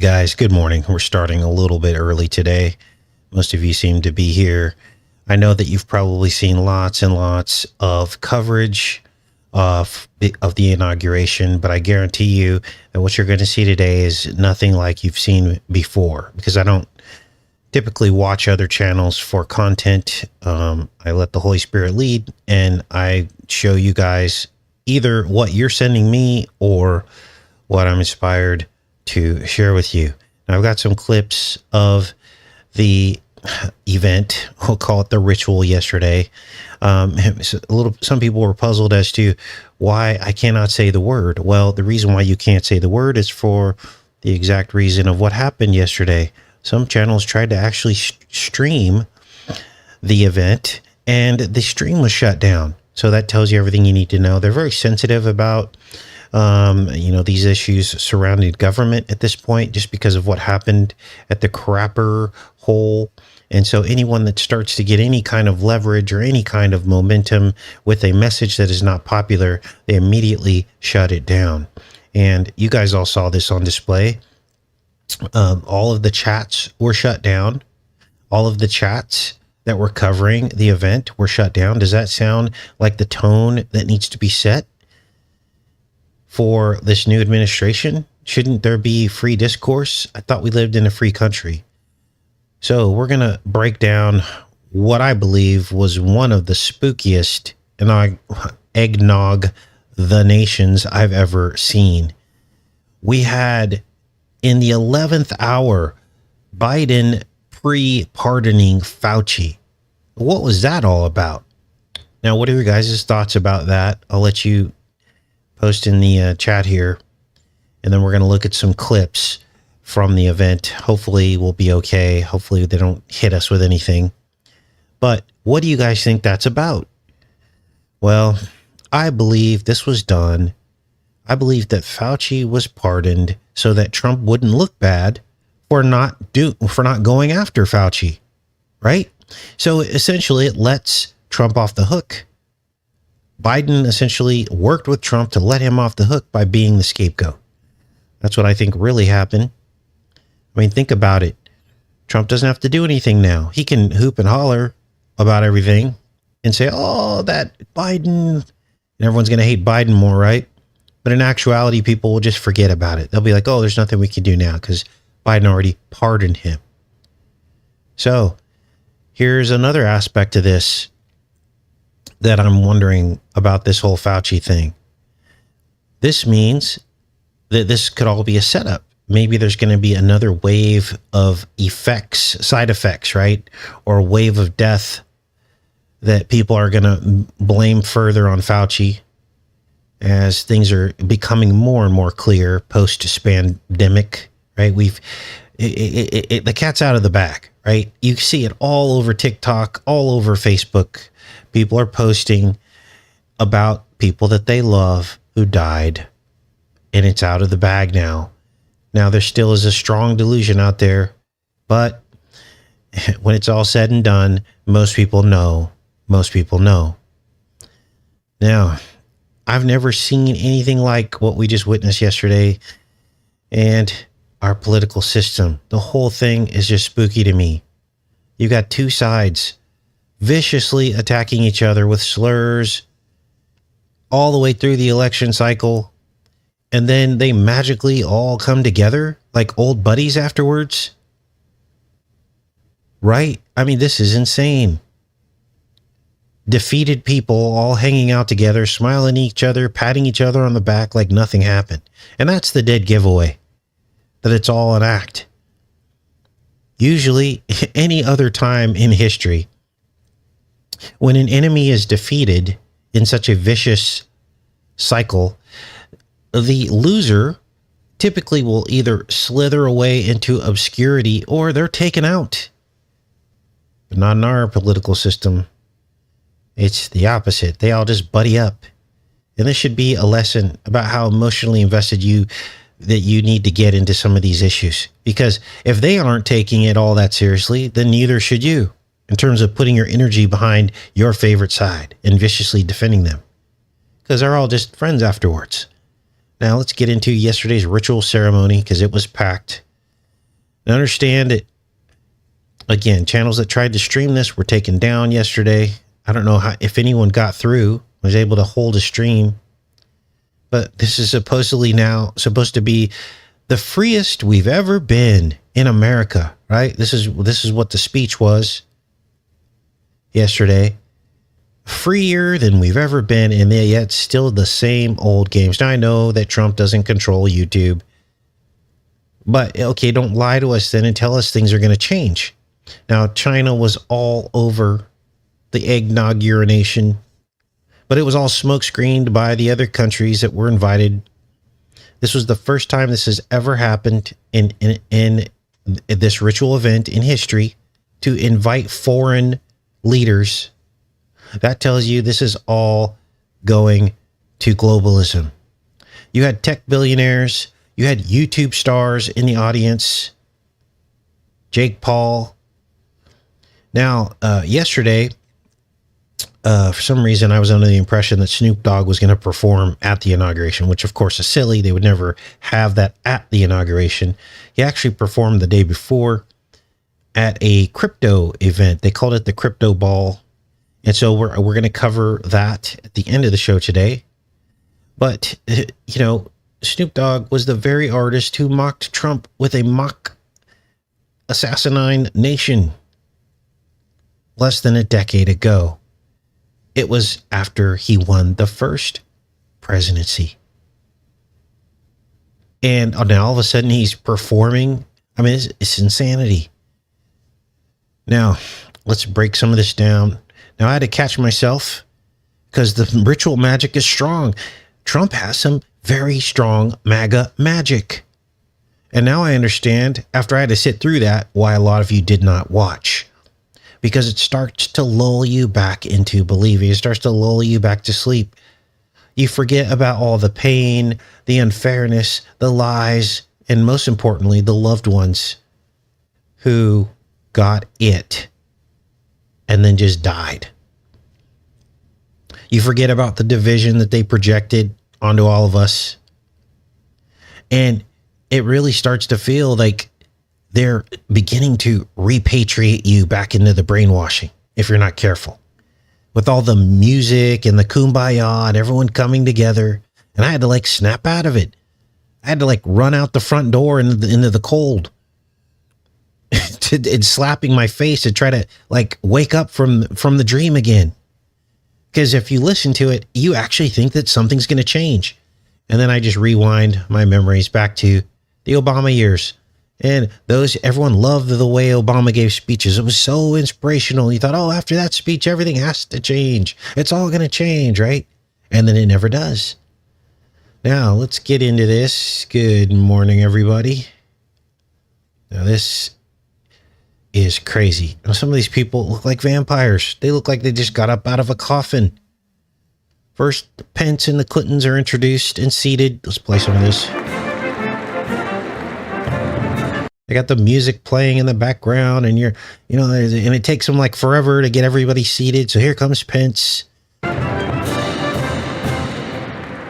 Guys, good morning. We're starting a little bit early today. Most of you seem to be here. I know that you've probably seen lots and lots of coverage of the inauguration, but I guarantee you that what you're going to see today is nothing like you've seen before, because I don't typically watch other channels for content. I let the Holy Spirit lead, and I show you guys either what you're sending me or what I'm inspired to share with you. Now, I've got some clips of the event. We'll call it the ritual yesterday. Some people were puzzled as to why I cannot say the word. Well, the reason why you can't say the word is for the exact reason of what happened yesterday. Some channels tried to actually stream the event, and the stream was shut down. So that tells you everything you need to know. They're very sensitive about these issues surrounding government at this point, just because of what happened at the crapper hole. And so anyone that starts to get any kind of leverage or any kind of momentum with a message that is not popular, they immediately shut it down. And you guys all saw this on display. All of the chats were shut down. All of the chats that were covering the event were shut down. Does that sound like the tone that needs to be set for this new administration? Shouldn't there be free discourse? I thought we lived in a free country. So we're going to break down what I believe was one of the spookiest eggnog the nations I've ever seen. We had, in the 11th hour, Biden pre-pardoning Fauci. What was that all about? Now, what are your guys' thoughts about that? I'll let you post in the chat here, and then we're going to look at some clips from the event. Hopefully we'll be okay. Hopefully they don't hit us with anything. But what do you guys think that's about? Well, I believe this was done. I believe that Fauci was pardoned so that Trump wouldn't look bad for not going after Fauci, right? So essentially it lets Trump off the hook. Biden essentially worked with Trump to let him off the hook by being the scapegoat. That's what I think really happened. I mean, think about it. Trump doesn't have to do anything now. He can hoop and holler about everything and say, oh, that Biden, and everyone's going to hate Biden more, right? But in actuality, people will just forget about it. They'll be like, oh, there's nothing we can do now because Biden already pardoned him. So here's another aspect to this that I'm wondering about this whole Fauci thing. This means that this could all be a setup. Maybe there's going to be another wave of side effects, right? Or a wave of death that people are going to blame further on Fauci as things are becoming more and more clear post-pandemic, right? The cat's out of the bag, right? You see it all over TikTok, all over Facebook. People are posting about people that they love who died, and it's out of the bag now. Now, there still is a strong delusion out there, but when it's all said and done, most people know. Most people know. Now, I've never seen anything like what we just witnessed yesterday and our political system. The whole thing is just spooky to me. You got two sides viciously attacking each other with slurs all the way through the election cycle. And then they magically all come together like old buddies afterwards. Right? I mean, this is insane. Defeated people all hanging out together, smiling at each other, patting each other on the back like nothing happened. And that's the dead giveaway, that it's all an act. Usually, any other time in history, when an enemy is defeated in such a vicious cycle, the loser typically will either slither away into obscurity or they're taken out. But not in our political system. It's the opposite. They all just buddy up. And this should be a lesson about how emotionally invested you need to get into some of these issues. Because if they aren't taking it all that seriously, then neither should you, in terms of putting your energy behind your favorite side and viciously defending them. Because they're all just friends afterwards. Now let's get into yesterday's ritual ceremony, because it was packed. And understand it. Again, channels that tried to stream this were taken down yesterday. I don't know if anyone got through, was able to hold a stream. But this is supposedly now supposed to be the freest we've ever been in America, right? This is what the speech was yesterday. Freer than we've ever been, and yet still the same old games. Now, I know that Trump doesn't control YouTube, but okay, don't lie to us then and tell us things are going to change. Now, China was all over the inauguration, but it was all smokescreened by the other countries that were invited. This was the first time this has ever happened in this ritual event in history, to invite foreign leaders. That tells you this is all going to globalism. You had tech billionaires, you had YouTube stars in the audience, Jake Paul. Now, yesterday, for some reason, I was under the impression that Snoop Dogg was going to perform at the inauguration, which of course is silly. They would never have that at the inauguration. He actually performed the day before at a crypto event. They called it the Crypto Ball. And so we're going to cover that at the end of the show today. But, Snoop Dogg was the very artist who mocked Trump with a mock assassinine nation less than a decade ago. It was after he won the first presidency. And now all of a sudden he's performing. I mean, it's insanity. Now, let's break some of this down. Now, I had to catch myself because the ritual magic is strong. Trump has some very strong MAGA magic. And now I understand, after I had to sit through that, why a lot of you did not watch. Because it starts to lull you back into believing. It starts to lull you back to sleep. You forget about all the pain, the unfairness, the lies, and most importantly, the loved ones who got it and then just died. You forget about the division that they projected onto all of us. And it really starts to feel like they're beginning to repatriate you back into the brainwashing if you're not careful. With all the music and the kumbaya and everyone coming together. And I had to snap out of it. I had to run out the front door into the cold. And slapping my face to try to wake up from the dream again. Because if you listen to it, you actually think that something's going to change. And then I just rewind my memories back to the Obama years. And everyone loved the way Obama gave speeches. It was so inspirational. You thought, after that speech, everything has to change. It's all going to change, right? And then it never does. Now, let's get into this. Good morning, everybody. Now, this is crazy. Now, some of these people look like vampires. They look like they just got up out of a coffin. First, Pence and the Clintons are introduced and seated. Let's play some of this. They got the music playing in the background, and and it takes them forever to get everybody seated. So here comes Pence.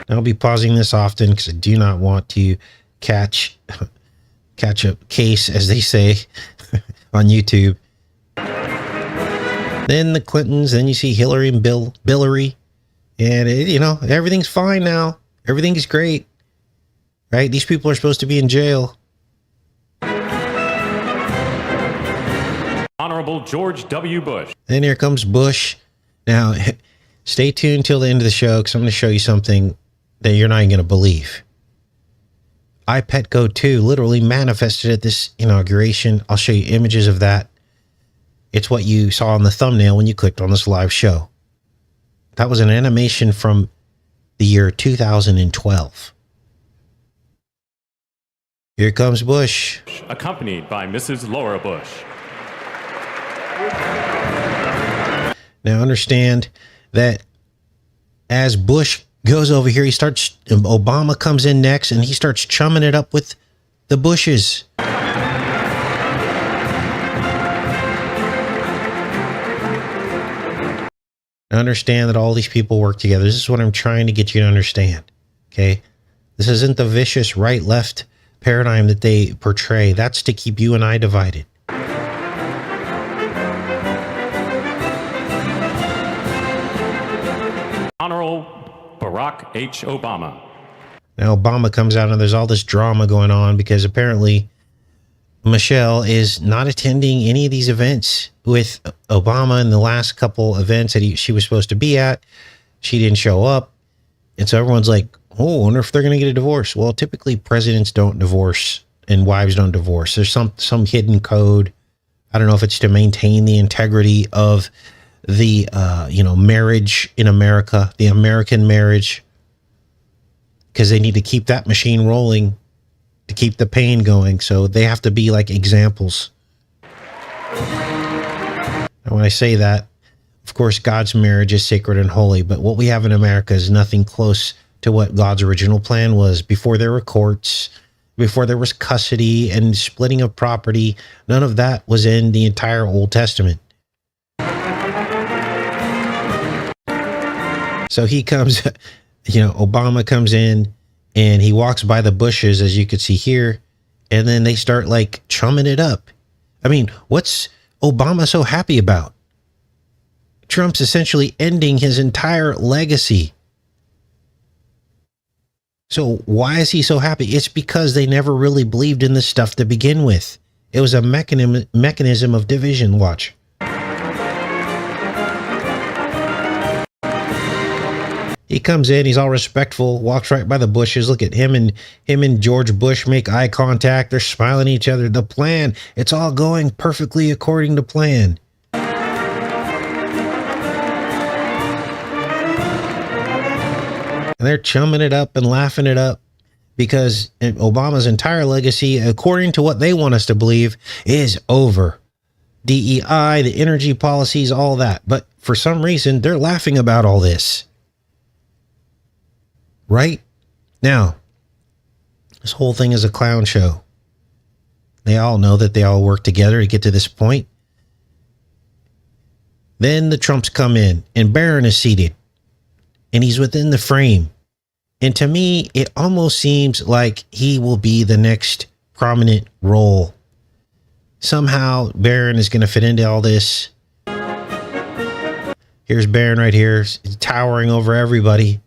I'll be pausing this often because I do not want to catch a case, as they say, on YouTube. Then the Clintons, then you see Hillary and Billary, and everything's fine now. Everything's great, right? These people are supposed to be in jail. Honorable George W. Bush. Then here comes Bush. Now, stay tuned till the end of the show because I'm going to show you something that you're not even going to believe. iPetco 2 literally manifested at this inauguration. I'll show you images of that. It's what you saw on the thumbnail when you clicked on this live show. That was an animation from the year 2012. Here comes Bush. Accompanied by Mrs. Laura Bush. Now understand that as Bush goes over here, Obama comes in next and he starts chumming it up with the Bushes. Understand that all these people work together. This is what I'm trying to get you to understand. Okay. This isn't the vicious right left paradigm that they portray. That's to keep you and I divided. Honorable Barack H. Obama. Now Obama comes out and there's all this drama going on because apparently Michelle is not attending any of these events with Obama. In the last couple events that she was supposed to be at, she didn't show up. And so everyone's like, oh, I wonder if they're going to get a divorce. Well, typically presidents don't divorce and wives don't divorce. There's some hidden code. I don't know if it's to maintain the integrity of the, marriage in America, the American marriage, because they need to keep that machine rolling to keep the pain going. So they have to be like examples. And when I say that, of course, God's marriage is sacred and holy, but what we have in America is nothing close to what God's original plan was. Before there were courts, before there was custody and splitting of property, none of that was in the entire Old Testament. So he comes, Obama comes in and he walks by the bushes, as you could see here, and then they start like chumming it up. I mean, what's Obama so happy about? Trump's essentially ending his entire legacy. So why is he so happy? It's because they never really believed in this stuff to begin with. It was a mechanism of division. Watch. He comes in, he's all respectful, walks right by the bushes. Look at him and George Bush make eye contact. They're smiling at each other. The plan, it's all going perfectly according to plan. And they're chumming it up and laughing it up because Obama's entire legacy, according to what they want us to believe, is over. DEI, the energy policies, all that. But for some reason, they're laughing about all this. Right? Now, this whole thing is a clown show. They all know that they all work together to get to this point. Then the Trumps come in and Barron is seated and he's within the frame. And to me, it almost seems like he will be the next prominent role. Somehow Barron is going to fit into all this. Here's Barron right here, towering over everybody.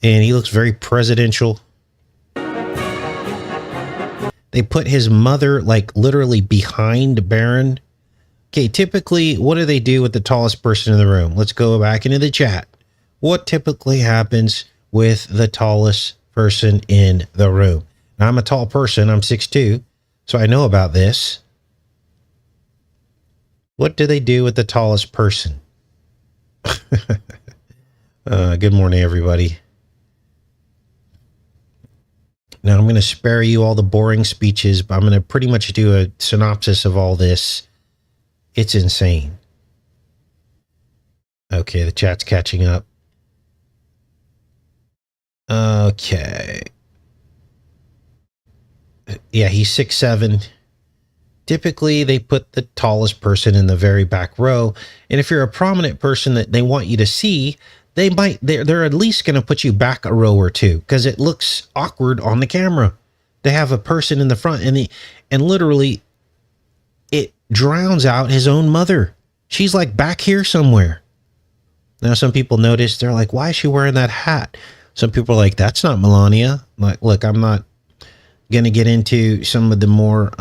And he looks very presidential. They put his mother like literally behind Barron. Okay, typically, what do they do with the tallest person in the room? Let's go back into the chat. What typically happens with the tallest person in the room? Now, I'm a tall person. I'm 6'2", so I know about this. What do they do with the tallest person? Good morning, everybody. Now, I'm going to spare you all the boring speeches, but I'm going to pretty much do a synopsis of all this. It's insane. Okay, the chat's catching up. Okay. Yeah, he's 6'7". Typically, they put the tallest person in the very back row. And if you're a prominent person that they want you to see, they're at least going to put you back a row or two because it looks awkward on the camera. They have a person in the front and literally it drowns out his own mother. She's like back here somewhere. Now, some people notice, they're like, why is she wearing that hat? Some people are like, that's not Melania. Like, look, I'm not going to get into some of the more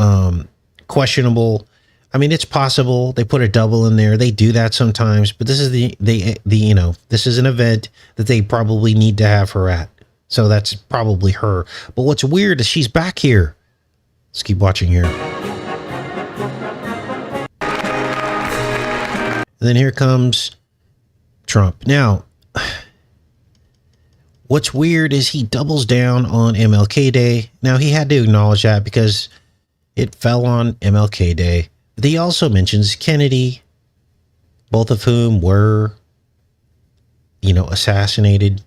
questionable. I mean, it's possible they put a double in there. They do that sometimes, but this is this is an event that they probably need to have her at. So that's probably her. But what's weird is she's back here. Let's keep watching here. And then here comes Trump. Now, what's weird is he doubles down on MLK Day. Now, he had to acknowledge that because it fell on MLK Day. But he also mentions Kennedy, both of whom were, assassinated.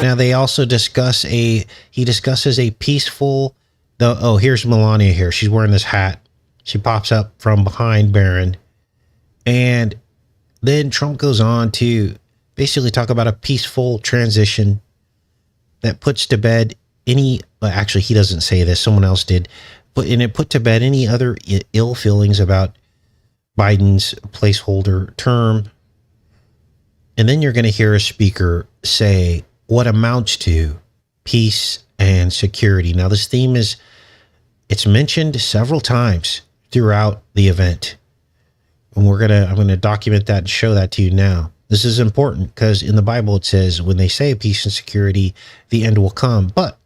Now, they also discuss he discusses a peaceful, here's Melania here. She's wearing this hat. She pops up from behind Barron. And then Trump goes on to basically talk about a peaceful transition that puts to bed any, well, actually, he doesn't say this, someone else did, but and it put to bed any other ill feelings about Biden's placeholder term. And then you're going to hear a speaker say what amounts to peace and security. Now, this theme it's mentioned several times throughout the event. And I'm going to document that and show that to you now. This is important because in the Bible, it says when they say peace and security, the end will come. But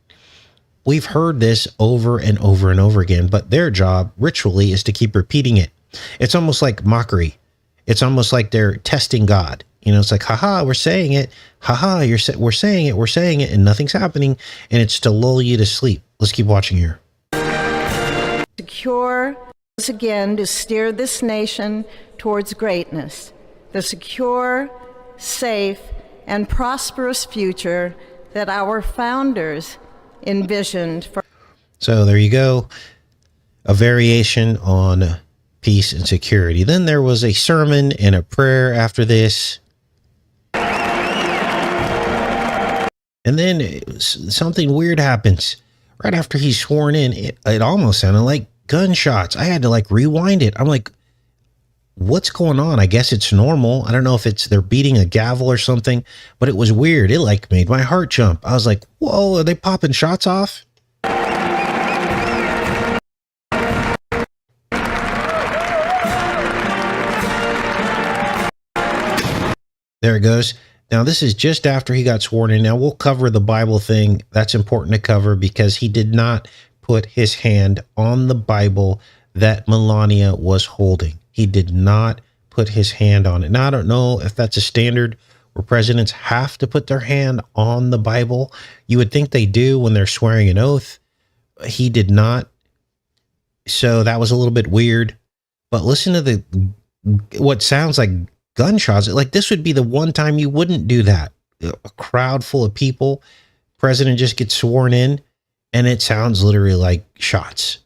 we've heard this over and over and over again, but their job ritually is to keep repeating it. It's almost like mockery. It's almost like they're testing God. You know, it's like, haha, we're saying it. Haha, we're saying it, and nothing's happening. And it's to lull you to sleep. Let's keep watching here. Secure, once again, to steer this nation towards greatness. The secure, safe, and prosperous future that our founders envisioned for. So there you go. A variation on peace and security. Then there was a sermon and a prayer after this. And then something weird happens. Right after he's sworn in, it almost sounded like gunshots. I had to like rewind it. I'm like, what's going on? I guess it's normal. I don't know if they're beating a gavel or something, but it was weird. It like made my heart jump. I was like, whoa, are they popping shots off? There it goes. Now, this is just after he got sworn in. Now, we'll cover the Bible thing. That's important to cover because he did not put his hand on the Bible that Melania was holding. He did not put his hand on it. Now, I don't know if that's a standard where presidents have to put their hand on the Bible. You would think they do when they're swearing an oath. He did not. So that was a little bit weird. But listen to what sounds like gunshots. Like this would be the one time you wouldn't do that. A crowd full of people, president just gets sworn in, and it sounds literally like shots.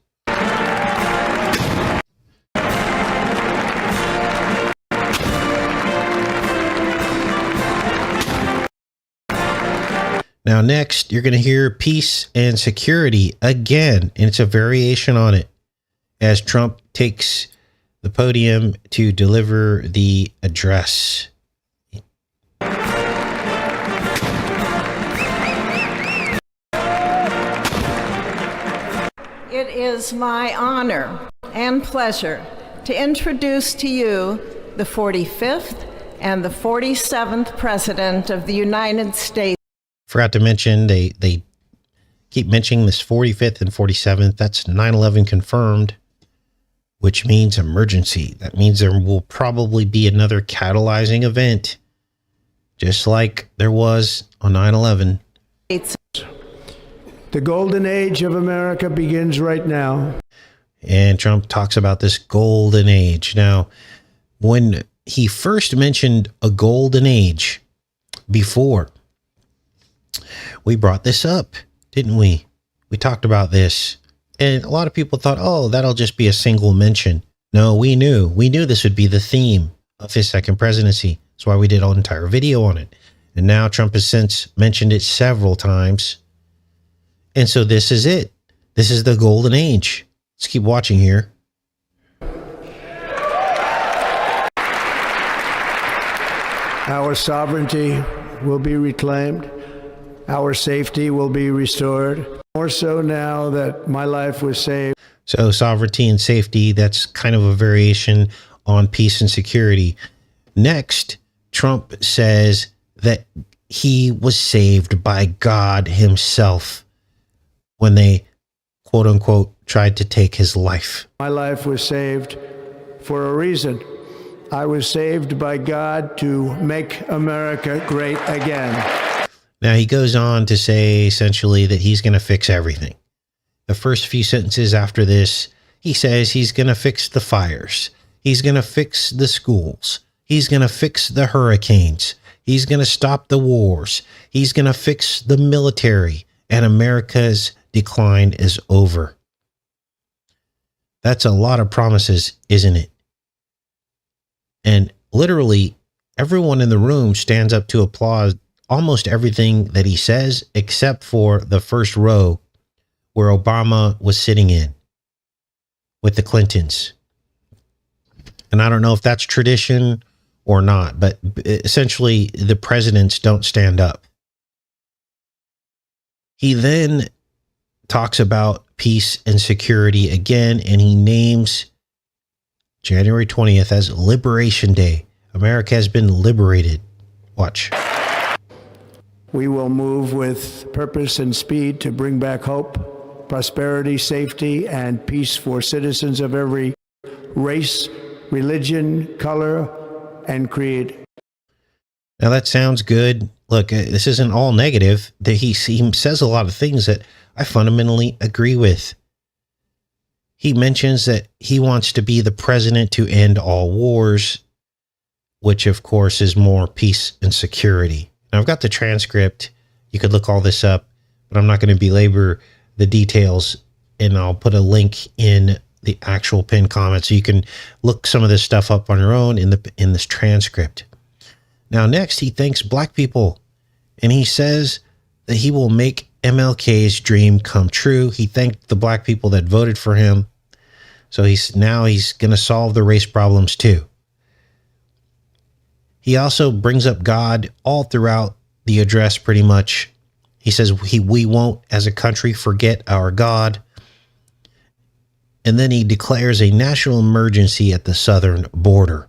Now, next, you're going to hear peace and security again, and it's a variation on it as Trump takes the podium to deliver the address. It is my honor and pleasure to introduce to you the 45th and the 47th President of the United States. Forgot to mention, they keep mentioning this 45th and 47th. That's 9/11 confirmed, which means emergency. That means there will probably be another catalyzing event, just like there was on 9/11. The golden age of America begins right now. And Trump talks about this golden age. Now, when he first mentioned a golden age before, we brought this up, didn't we? We talked about this. And a lot of people thought, oh, that'll just be a single mention. No, we knew this would be the theme of his second presidency. That's why we did an entire video on it. And now Trump has since mentioned it several times. And so this is it. This is the golden age. Let's keep watching here. Our sovereignty will be reclaimed. Our safety will be restored. More so now that my life was saved. So sovereignty and safety, that's kind of a variation on peace and security. Next, Trump says that he was saved by God himself when they, quote unquote, tried to take his life. My life was saved for a reason. I was saved by God to make America great again. Now, he goes on to say essentially that he's going to fix everything. The first few sentences after this, he says he's going to fix the fires. He's going to fix the schools. He's going to fix the hurricanes. He's going to stop the wars. He's going to fix the military. And America's decline is over. That's a lot of promises, isn't it? And literally everyone in the room stands up to applaud almost everything that he says, except for the first row where Obama was sitting in with the Clintons. And I don't know if that's tradition or not, but essentially the presidents don't stand up. He then talks about peace and security again, and he names January 20th as Liberation Day. America has been liberated. Watch. We will move with purpose and speed to bring back hope, prosperity, safety, and peace for citizens of every race, religion, color, and creed. Now that sounds good. Look, this isn't all negative. That he says a lot of things that I fundamentally agree with. He mentions that he wants to be the president to end all wars, which of course is more peace and security. Now I've got the transcript. You could look all this up, but I'm not going to belabor the details, and I'll put a link in the actual pinned comment so you can look some of this stuff up on your own in this transcript. Now, next, he thanks black people, and he says that he will make MLK's dream come true. He thanked the black people that voted for him. So he's going to solve the race problems too. He also brings up God all throughout the address pretty much. He says we won't, as a country, forget our God. And then he declares a national emergency at the southern border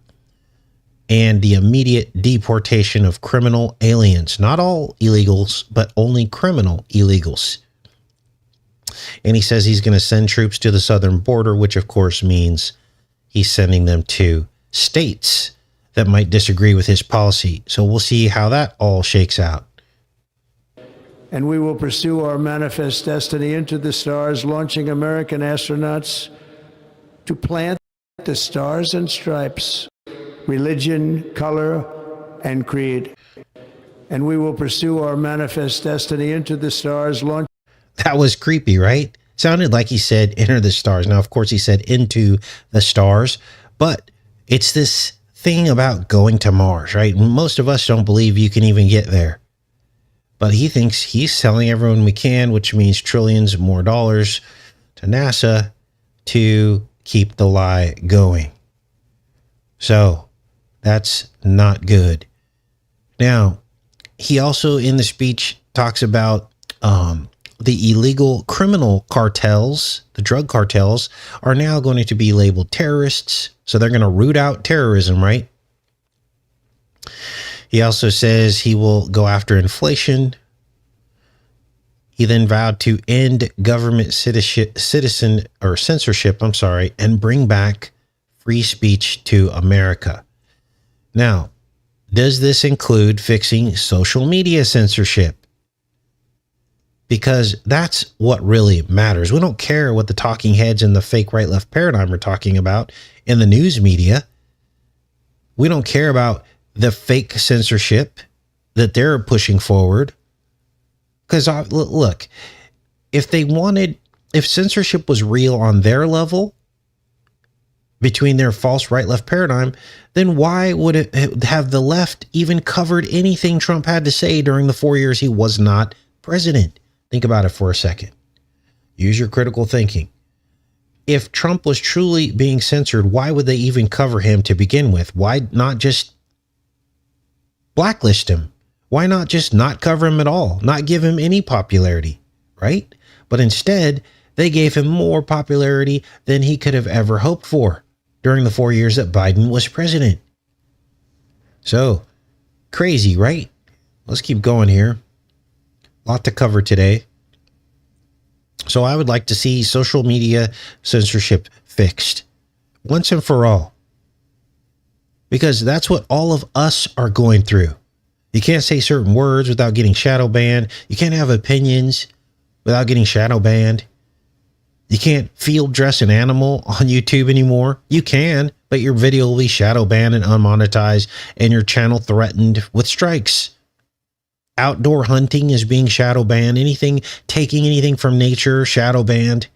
and the immediate deportation of criminal aliens. Not all illegals, but only criminal illegals. And he says he's going to send troops to the southern border, which of course means he's sending them to states that might disagree with his policy. So we'll see how that all shakes out. And we will pursue our manifest destiny into the stars, launching American astronauts to plant the stars and stripes, religion, color, and creed. And we will pursue our manifest destiny into the stars, launch. That was creepy, right? Sounded like he said enter the stars. Now, of course, he said into the stars, but it's this thing about going to Mars, right? Most of us don't believe you can even get there. But he thinks he's selling everyone we can, which means trillions more dollars to NASA to keep the lie going. So that's not good. Now, he also in the speech talks about the illegal criminal cartels, the drug cartels, are now going to be labeled terrorists. So they're going to root out terrorism, right? He also says he will go after inflation. He then vowed to end government censorship, and bring back free speech to America. Now, does this include fixing social media censorship? Because that's what really matters. We don't care what the talking heads and the fake right-left paradigm are talking about in the news media. We don't care about the fake censorship that they're pushing forward. Because look, if censorship was real on their level between their false right-left paradigm, then why would it have the left even covered anything Trump had to say during the 4 years he was not president? Think about it for a second. Use your critical thinking. If Trump was truly being censored, why would they even cover him to begin with? Why not just blacklist him? Why not just not cover him at all? Not give him any popularity, right? But instead, they gave him more popularity than he could have ever hoped for during the 4 years that Biden was president. So, crazy, right? Let's keep going here. A lot to cover today. So I would like to see social media censorship fixed once and for all. Because that's what all of us are going through. You can't say certain words without getting shadow banned. You can't have opinions without getting shadow banned. You can't field dress an animal on YouTube anymore. You can, but your video will be shadow banned and unmonetized, and your channel threatened with strikes. Outdoor hunting is being shadow banned. Taking anything from nature, shadow banned.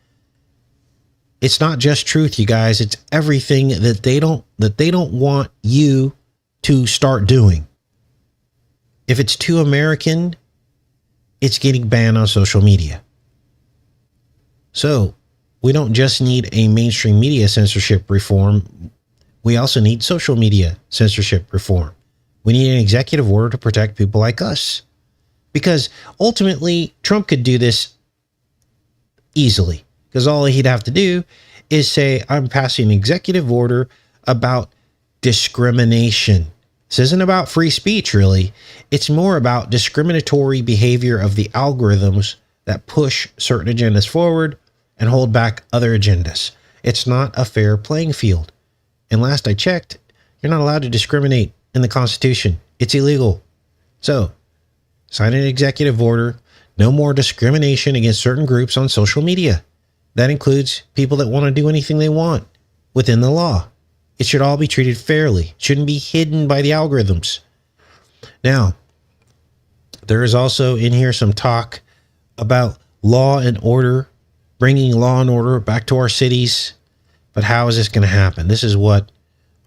It's not just truth, you guys. It's everything that they don't want you to start doing. If it's too American, it's getting banned on social media. So we don't just need a mainstream media censorship reform. We also need social media censorship reform. We need an executive order to protect people like us. Because ultimately, Trump could do this easily. Because all he'd have to do is say, I'm passing an executive order about discrimination. This isn't about free speech, really. It's more about discriminatory behavior of the algorithms that push certain agendas forward and hold back other agendas. It's not a fair playing field. And last I checked, you're not allowed to discriminate in the Constitution. It's illegal. So, sign an executive order. No more discrimination against certain groups on social media. That includes people that want to do anything they want within the law. It should all be treated fairly. It shouldn't be hidden by the algorithms. Now, there is also in here some talk about law and order, bringing law and order back to our cities. But how is this going to happen? This is what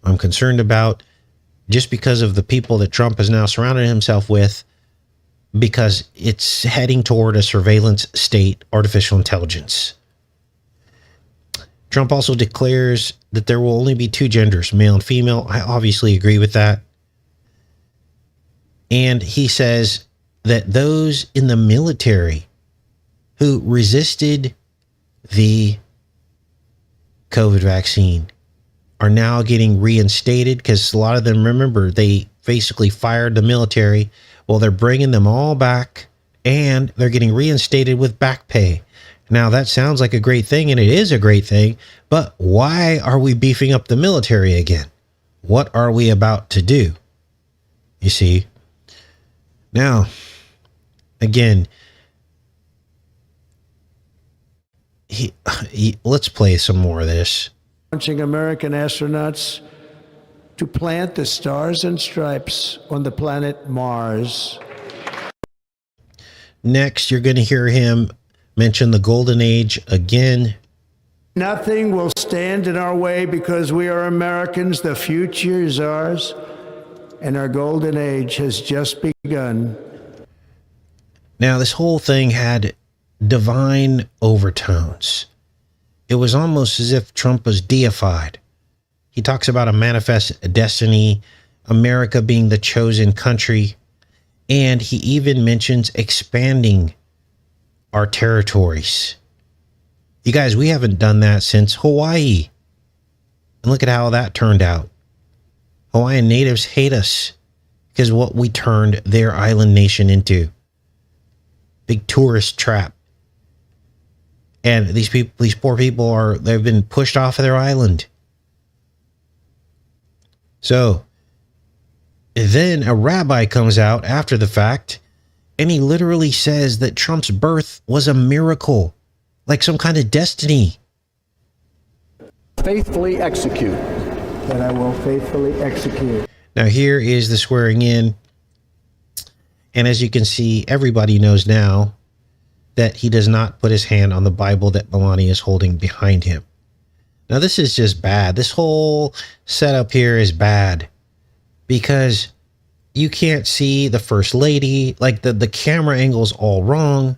I'm concerned about, just because of the people that Trump has now surrounded himself with, because it's heading toward a surveillance state, artificial intelligence. Trump also declares that there will only be two genders, male and female. I obviously agree with that. And he says that those in the military who resisted the COVID vaccine are now getting reinstated, because a lot of them, remember, they basically fired the military. Well, they're bringing them all back, and they're getting reinstated with back pay. Now, that sounds like a great thing, and it is a great thing, but why are we beefing up the military again? What are we about to do? You see? Now, again, let's play some more of this. Launching American astronauts to plant the stars and stripes on the planet Mars. Next, you're going to hear him mention the golden age again. Nothing will stand in our way because we are Americans. The future is ours, and our golden age has just begun. Now, this whole thing had divine overtones. It was almost as if Trump was deified. He talks about a manifest destiny, America being the chosen country, and he even mentions expanding our territories. You guys, we haven't done that since Hawaii. And look at how that turned out. Hawaiian natives hate us because what we turned their island nation into. Big tourist trap. And these people, these poor people they've been pushed off of their island. So then a rabbi comes out after the fact, and he literally says that Trump's birth was a miracle, like some kind of destiny. Faithfully execute. That I will faithfully execute. Now here is the swearing in. And as you can see, everybody knows now that he does not put his hand on the Bible that Melania is holding behind him. Now this is just bad. This whole setup here is bad because you can't see the first lady. Like the camera angle's all wrong.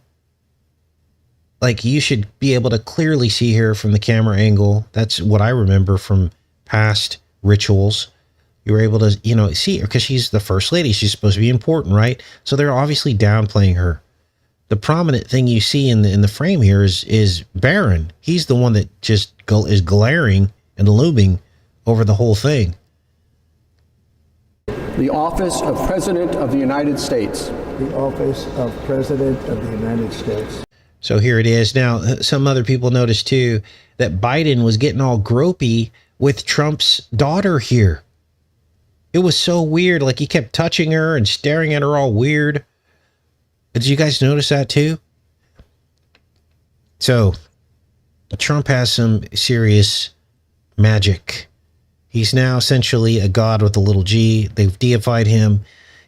Like you should be able to clearly see her from the camera angle. That's what I remember from past rituals. You were able to, see her because she's the first lady. She's supposed to be important, right? So they're obviously downplaying her. The prominent thing you see in the frame here is Barron. He's the one that just is glaring and looming over the whole thing. The office of President of the United States. The office of President of the United States. So here it is. Now, some other people noticed too that Biden was getting all gropey with Trump's daughter here. It was so weird. Like he kept touching her and staring at her all weird. Did you guys notice that too? So Trump has some serious magic. He's now essentially a god with a little g. They've deified him.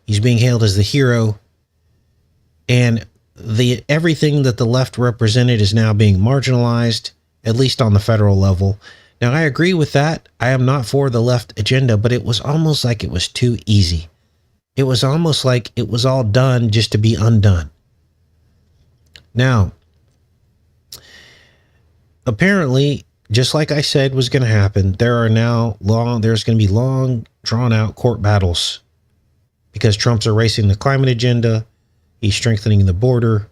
He's being hailed as the hero. And everything that the left represented is now being marginalized, at least on the federal level. Now, I agree with that. I am not for the left agenda, but it was almost like it was too easy. It was almost like it was all done just to be undone. Now, apparently, just like I said was going to happen, there's going to be long, drawn out court battles because Trump's erasing the climate agenda. He's strengthening the border,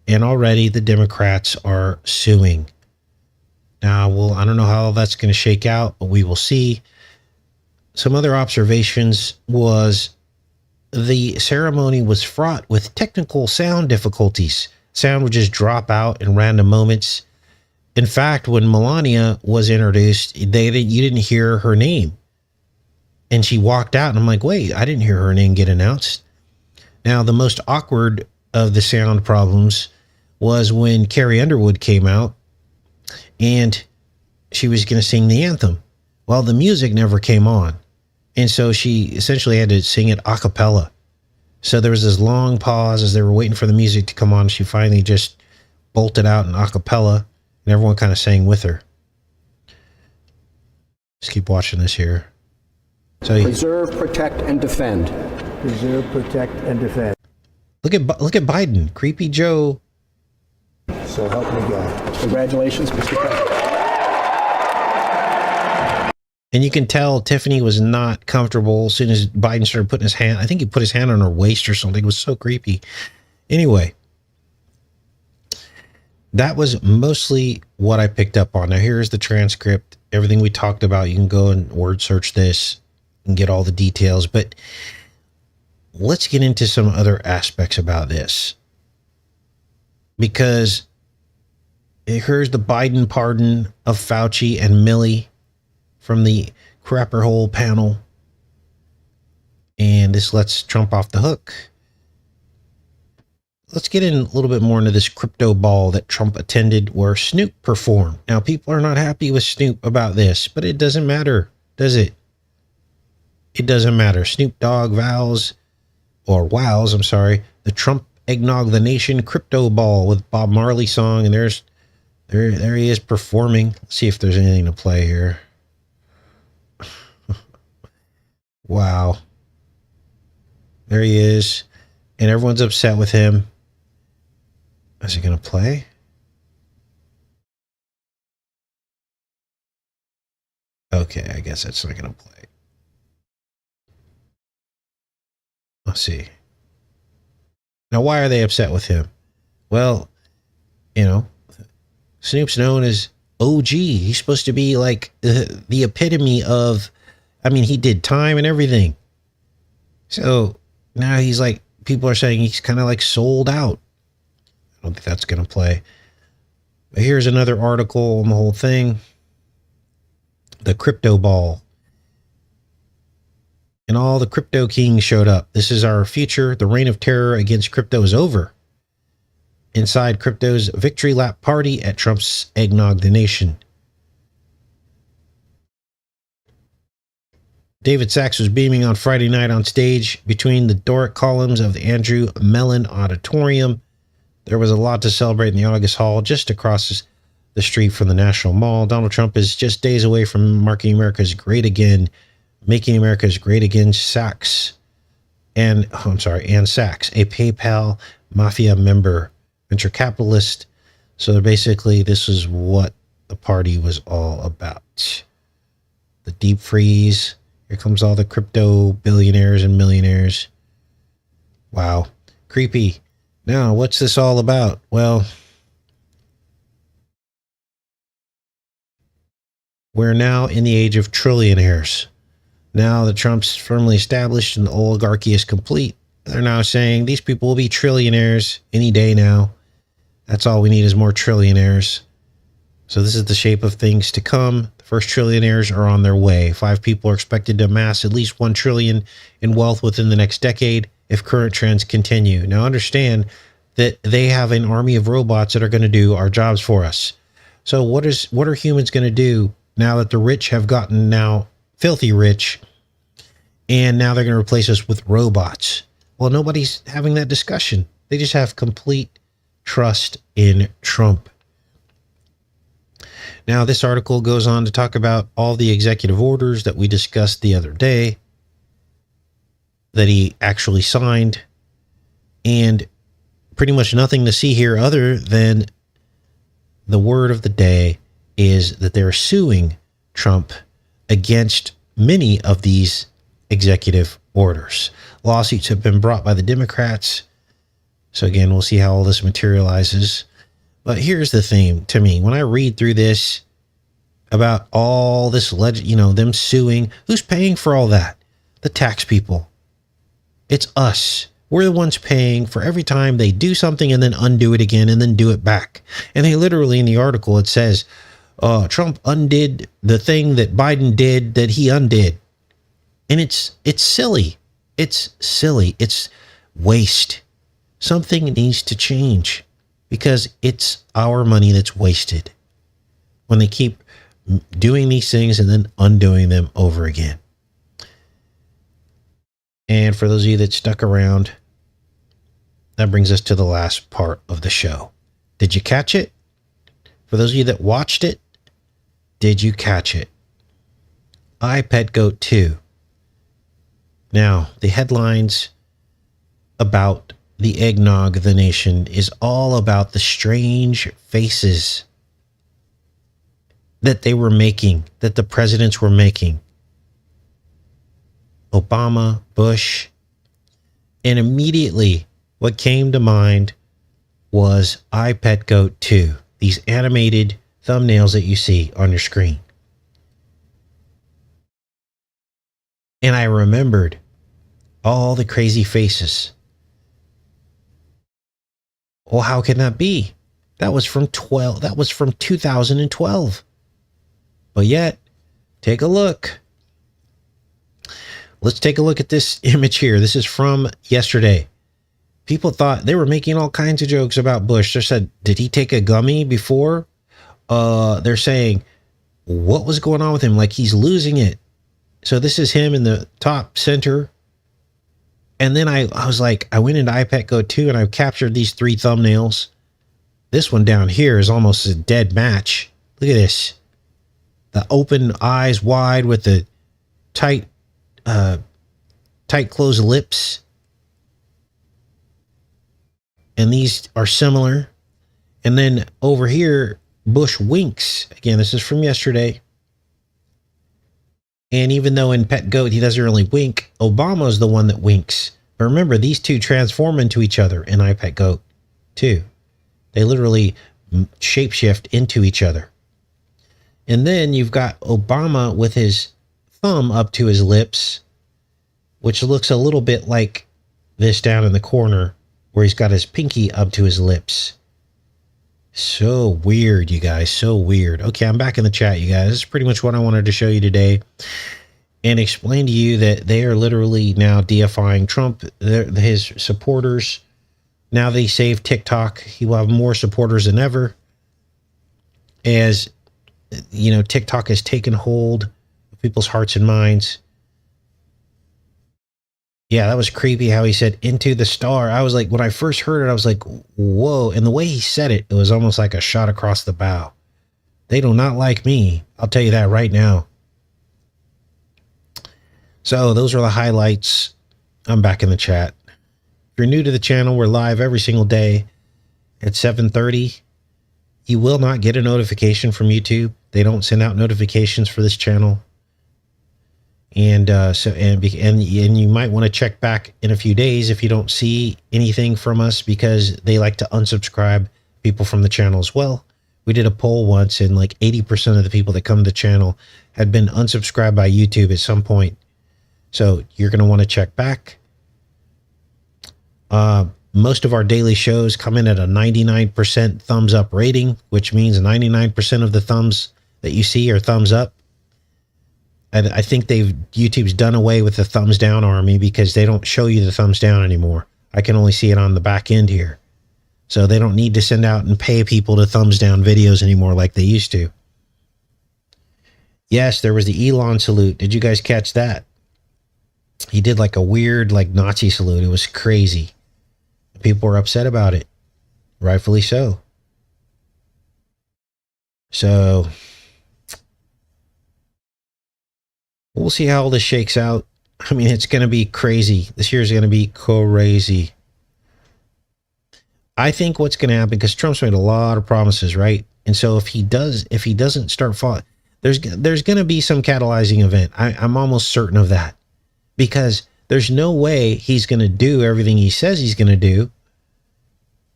and already the Democrats are suing. Now, well, I don't know how that's going to shake out, but we will see. Some other observations was the ceremony was fraught with technical sound difficulties. Sound would just drop out in random moments. In fact, when Melania was introduced, you didn't hear her name. And she walked out, and I'm like, wait, I didn't hear her name get announced. Now, the most awkward of the sound problems was when Carrie Underwood came out and she was going to sing the anthem. Well, the music never came on. And so she essentially had to sing it a cappella. So there was this long pause as they were waiting for the music to come on. She finally just bolted out in a cappella, and everyone kind of sang with her. Just keep watching this here. So Preserve, protect, and defend. Preserve, protect, and defend. look at Biden, creepy Joe. So help me God. Congratulations, Mr. President. And you can tell Tiffany was not comfortable as soon as Biden started putting his hand. I think he put his hand on her waist or something. It was so creepy. Anyway, that was mostly what I picked up on. Now, here's the transcript. Everything we talked about, you can go and word search this and get all the details. But let's get into some other aspects about this. Because here's the Biden pardon of Fauci and Milley from the crapper hole panel. And this lets Trump off the hook. Let's get in a little bit more into this crypto ball that Trump attended where Snoop performed. Now, people are not happy with Snoop about this, but it doesn't matter, does it? It doesn't matter. Snoop Dogg wows the Trump Eggnog the Nation crypto ball with Bob Marley song, and there he is performing. Let's see if there's anything to play here. Wow. There he is. And everyone's upset with him. Is he going to play? Okay, I guess that's not going to play. Let's see. Now, why are they upset with him? Well, Snoop's known as OG. He's supposed to be like the epitome of, he did time and everything. So now he's like, people are saying he's kind of like sold out. I don't think that's going to play. But here's another article on the whole thing. The crypto ball. And all the crypto kings showed up. This is our future. The reign of terror against crypto is over. Inside crypto's victory lap party at Trump's Eggnog the Nation. David Sachs was beaming on Friday night on stage between the Doric columns of the Andrew Mellon Auditorium. There was a lot to celebrate in the August Hall just across the street from the National Mall. Donald Trump is just days away from making America's great again, Sachs, and Sachs, a PayPal mafia member, venture capitalist. So basically, this is what the party was all about. The deep freeze. Here comes all the crypto billionaires and millionaires. Wow. Creepy. Now, what's this all about? Well, we're now in the age of trillionaires. Now that Trump's firmly established and the oligarchy is complete, they're now saying these people will be trillionaires any day now. That's all we need is more trillionaires. So this is the shape of things to come. The first trillionaires are on their way. 5 people are expected to amass at least $1 trillion in wealth within the next decade if current trends continue. Now understand that they have an army of robots that are going to do our jobs for us. So what are humans going to do now that the rich have gotten now filthy rich, and now they're going to replace us with robots? Well, nobody's having that discussion. They just have complete trust in Trump. Now, this article goes on to talk about all the executive orders that we discussed the other day that he actually signed, and pretty much nothing to see here other than the word of the day is that they're suing Trump against many of these executive orders. Lawsuits have been brought by the Democrats. So again, we'll see how all this materializes. But here's the thing to me, when I read through this about all this, them suing, who's paying for all that? The tax people. It's us. We're the ones paying for every time they do something and then undo it again and then do it back. And they literally, in the article, it says, Trump undid the thing that Biden did that he undid. And it's silly. It's silly. It's waste. Something needs to change because it's our money that's wasted when they keep doing these things and then undoing them over again. And for those of you that stuck around, that brings us to the last part of the show. Did you catch it? For those of you that watched it, did you catch it? I Pet Goat 2. Now, the headlines about the eggnog of the nation is all about the strange faces that they were making, that the presidents were making. Obama, Bush, and immediately what came to mind was I Pet Goat 2, these animated thumbnails that you see on your screen. And I remembered all the crazy faces. Well, how can that be? That was from 2012. But yet, take a look. Let's take a look at this image here. This is from yesterday. People thought they were making all kinds of jokes about Bush. They said, did he take a gummy before? They're saying, what was going on with him? Like he's losing it. So this is him in the top center. And then I was like, I went into iPad Go 2 and I captured these 3 thumbnails. This one down here is almost a dead match. Look at this. The open eyes wide with the tight closed lips. And these are similar. And then over here, Bush winks. Again, this is from yesterday. And even though in Pet Goat, he doesn't really wink, Obama's the one that winks. But remember, these two transform into each other in iPet Goat too. They literally shapeshift into each other. And then you've got Obama with his thumb up to his lips, which looks a little bit like this down in the corner where he's got his pinky up to his lips. So weird, you guys. So weird. Okay, I'm back in the chat, you guys. This is pretty much what I wanted to show you today and explain to you that they are literally now deifying Trump, his supporters. Now they save TikTok. He will have more supporters than ever. As, you know, TikTok has taken hold of people's hearts and minds. Yeah, that was creepy how he said into the star. I was like, when I first heard it, I was like, whoa. And the way he said it, it was almost like a shot across the bow. They do not like me. I'll tell you that right now. So those are the highlights. I'm back in the chat. If you're new to the channel, we're live every single day at 7:30. You will not get a notification from YouTube. They don't send out notifications for this channel. And you might want to check back in a few days if you don't see anything from us, because they like to unsubscribe people from the channel as well. We did a poll once and like 80% of the people that come to the channel had been unsubscribed by YouTube at some point. So you're going to want to check back. Most of our daily shows come in at a 99% thumbs up rating, which means 99% of the thumbs that you see are thumbs up. I think YouTube's done away with the thumbs down army because they don't show you the thumbs down anymore. I can only see it on the back end here. So they don't need to send out and pay people to thumbs down videos anymore like they used to. Yes, there was the Elon salute. Did you guys catch that? He did like a weird like Nazi salute. It was crazy. People were upset about it. Rightfully so. So We'll see how all this shakes out. I mean, it's going to be crazy. This year is going to be crazy. I think what's going to happen, because Trump's made a lot of promises, right? And so if he doesn't start falling, there's going to be some catalyzing event. I'm almost certain of that, because there's no way he's going to do everything he says he's going to do.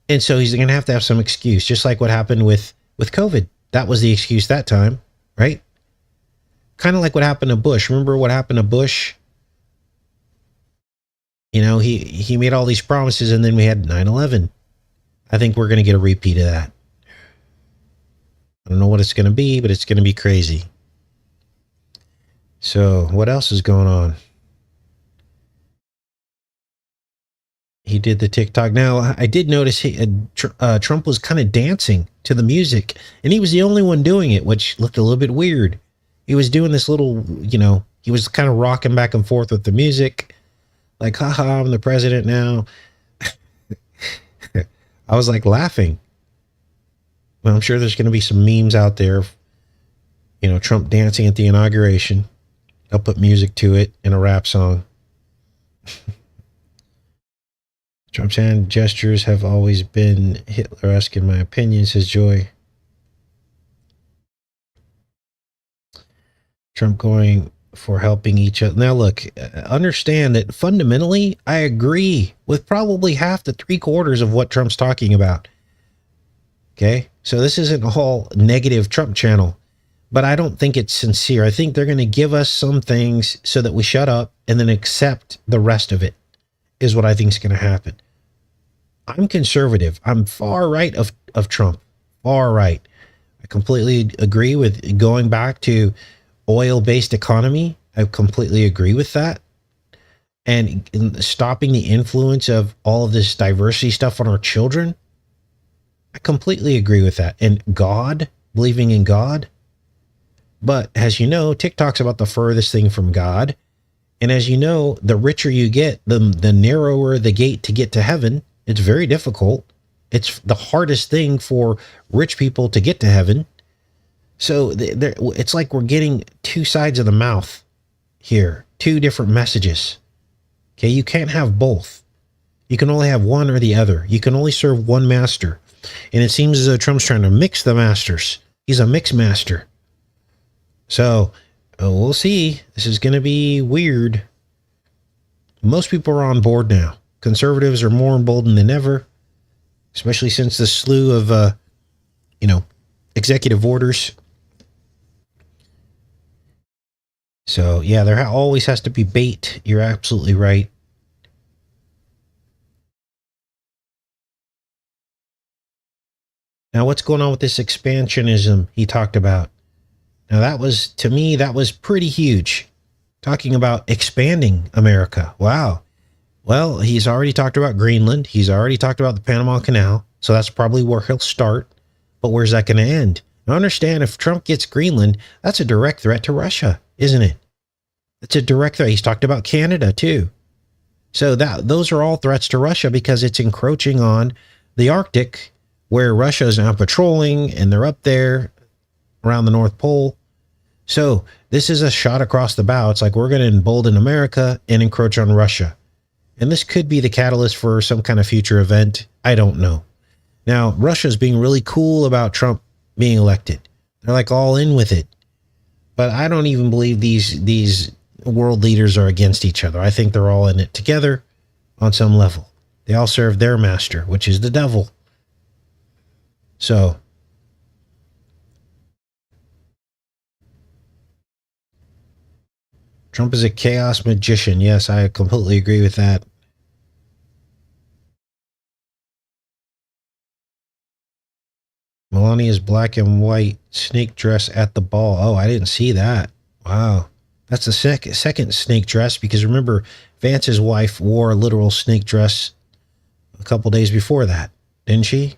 And so he's going to have some excuse, just like what happened with COVID. That was the excuse that time, right? Kind of like what happened to Bush. Remember what happened to Bush? You know, he made all these promises, and then we had 9/11. I think we're going to get a repeat of that. I don't know what it's going to be, but it's going to be crazy. So what else is going on? He did the TikTok. Now, I did notice Trump was kind of dancing to the music, and he was the only one doing it, which looked a little bit weird. He was doing this little, he was kind of rocking back and forth with the music, like, haha, I'm the president now. I was like laughing. Well, I'm sure there's going to be some memes out there of, Trump dancing at the inauguration. I'll put music to it in a rap song. Trump's hand gestures have always been Hitler-esque in my opinion, says Joy. Trump going for helping each other. Now look, understand that fundamentally, I agree with probably half to 3/4 of what Trump's talking about. Okay? So this isn't a whole negative Trump channel, but I don't think it's sincere. I think they're going to give us some things so that we shut up and then accept the rest of it, is what I think is going to happen. I'm conservative. I'm far right of Trump. Far right. I completely agree with going back to oil-based economy. I completely agree with that. And stopping the influence of all of this diversity stuff on our children. I completely agree with that. And God, believing in God. But as you know, TikTok's about the furthest thing from God. And as you know, the richer you get, the narrower the gate to get to heaven. It's very difficult. It's the hardest thing for rich people to get to heaven. So it's like we're getting two sides of the mouth here, two different messages. Okay, you can't have both. You can only have one or the other. You can only serve one master. And it seems as though Trump's trying to mix the masters. He's a mix master. So we'll see. This is going to be weird. Most people are on board now. Conservatives are more emboldened than ever, especially since the slew of, executive orders. So, yeah, there always has to be bait. You're absolutely right. Now, what's going on with this expansionism he talked about? Now, that was, to me, that was pretty huge. Talking about expanding America. Wow. Well, he's already talked about Greenland. He's already talked about the Panama Canal. So that's probably where he'll start. But where's that going to end? Now, understand, if Trump gets Greenland, that's a direct threat to Russia, isn't it? It's a direct threat. He's talked about Canada, too. So those are all threats to Russia because it's encroaching on the Arctic, where Russia is now patrolling, and they're up there around the North Pole. So this is a shot across the bow. It's like we're going to embolden America and encroach on Russia. And this could be the catalyst for some kind of future event. I don't know. Now, Russia's being really cool about Trump being elected. They're like all in with it. But I don't even believe these world leaders are against each other. I think they're all in it together on some level. They all serve their master, which is the devil. So, Trump is a chaos magician. Yes, I completely agree with that. Melania's black and white snake dress at the ball. Oh, I didn't see that. Wow. That's the second snake dress, because remember, Vance's wife wore a literal snake dress a couple days before that, didn't she?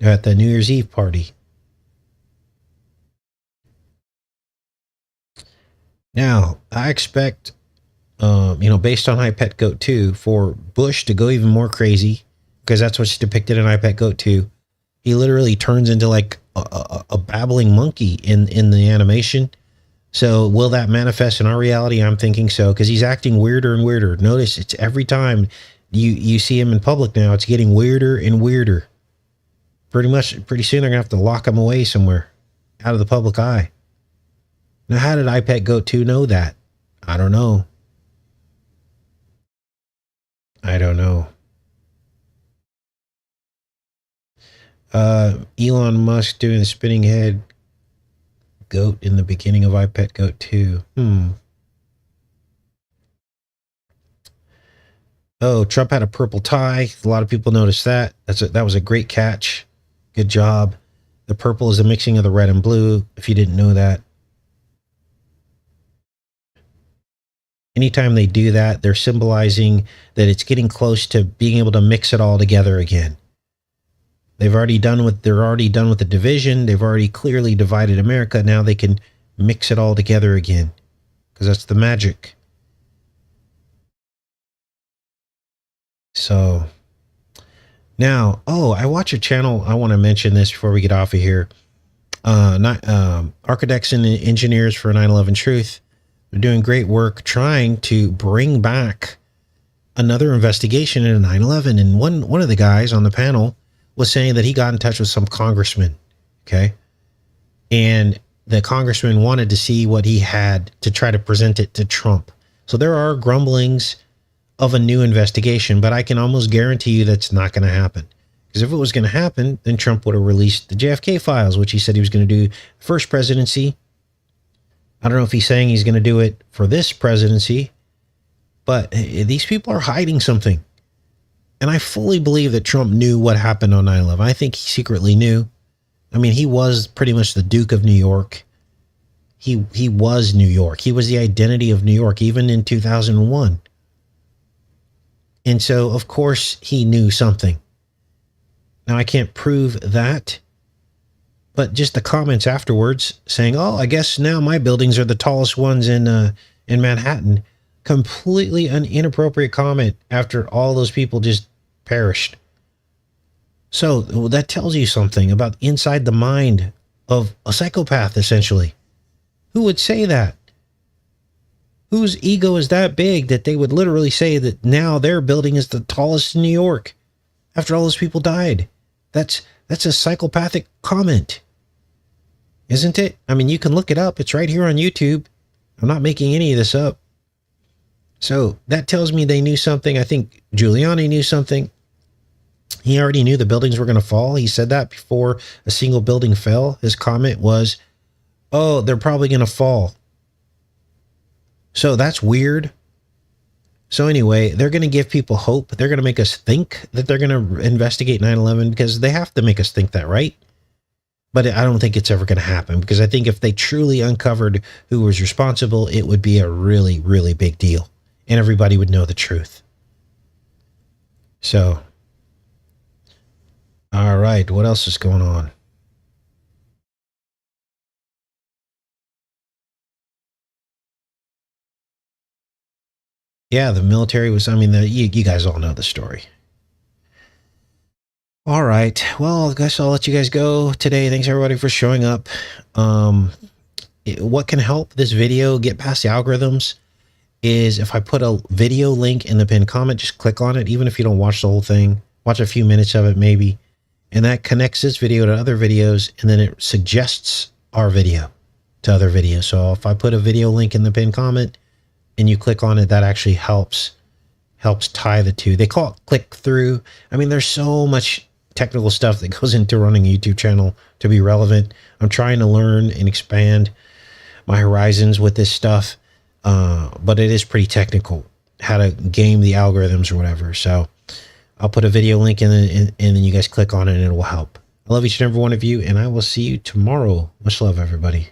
At the New Year's Eve party. Now, I expect, based on I Pet Goat 2, for Bush to go even more crazy, because that's what's depicted in I Pet Goat 2. He literally turns into like a babbling monkey in the animation. So will that manifest in our reality? I'm thinking so, because he's acting weirder and weirder. Notice it's every time you see him in public now, it's getting weirder and weirder. Pretty soon they're gonna have to lock him away somewhere out of the public eye. Now, how did iPet Goat 2 know that? I don't know. I don't know. Elon Musk doing the spinning head goat in the beginning of iPet Goat 2. Oh, Trump had a purple tie. A lot of people noticed that. That was a great catch. Good job. The purple is a mixing of the red and blue, if you didn't know that. Anytime they do that, they're symbolizing that it's getting close to being able to mix it all together again. They're already done with the division. They've already clearly divided America. Now they can mix it all together again, because that's the magic. So now, I watch a channel. I want to mention this before we get off of here. Architects and engineers for 9/11 Truth. They're doing great work trying to bring back another investigation into 9/11. And one of the guys on the panel was saying that he got in touch with some congressman. Okay. And the congressman wanted to see what he had to try to present it to Trump. So there are grumblings of a new investigation, but I can almost guarantee you that's not going to happen. Because if it was going to happen, then Trump would have released the JFK files, which he said he was going to do first presidency. I don't know if he's saying he's going to do it for this presidency, but these people are hiding something. And I fully believe that Trump knew what happened on 9/11. I think he secretly knew. I mean, he was pretty much the Duke of New York. He was New York. He was the identity of New York, even in 2001. And so, of course, he knew something. Now, I can't prove that, but just the comments afterwards saying, "Oh, I guess now my buildings are the tallest ones in Manhattan." Completely an inappropriate comment after all those people just perished. So that tells you something about inside the mind of a psychopath, essentially. Who would say that? Whose ego is that big that they would literally say that now their building is the tallest in New York after all those people died? That's a psychopathic comment, isn't it? I mean, you can look it up. It's right here on YouTube. I'm not making any of this up. So that tells me they knew something. I think Giuliani knew something. He already knew the buildings were going to fall. He said that before a single building fell. His comment was, "Oh, they're probably going to fall." So that's weird. So anyway, they're going to give people hope. They're going to make us think that they're going to investigate 9/11 because they have to make us think that, right? But I don't think it's ever going to happen, because I think if they truly uncovered who was responsible, it would be a really, really big deal. And everybody would know the truth. So, all right, what else is going on? Yeah, the military was, I mean, you guys all know the story. All right, well, I guess I'll let you guys go today. Thanks everybody for showing up. What can help this video get past the algorithms is if I put a video link in the pinned comment, just click on it. Even if you don't watch the whole thing, watch a few minutes of it maybe. And that connects this video to other videos, and then it suggests our video to other videos. So if I put a video link in the pinned comment and you click on it, that actually helps tie the two. They call it click through. I mean, there's so much technical stuff that goes into running a YouTube channel to be relevant. I'm trying to learn and expand my horizons with this stuff. But it is pretty technical, how to game the algorithms or whatever. So I'll put a video link in, and then you guys click on it and it will help. I love each and every one of you, and I will see you tomorrow. Much love, everybody.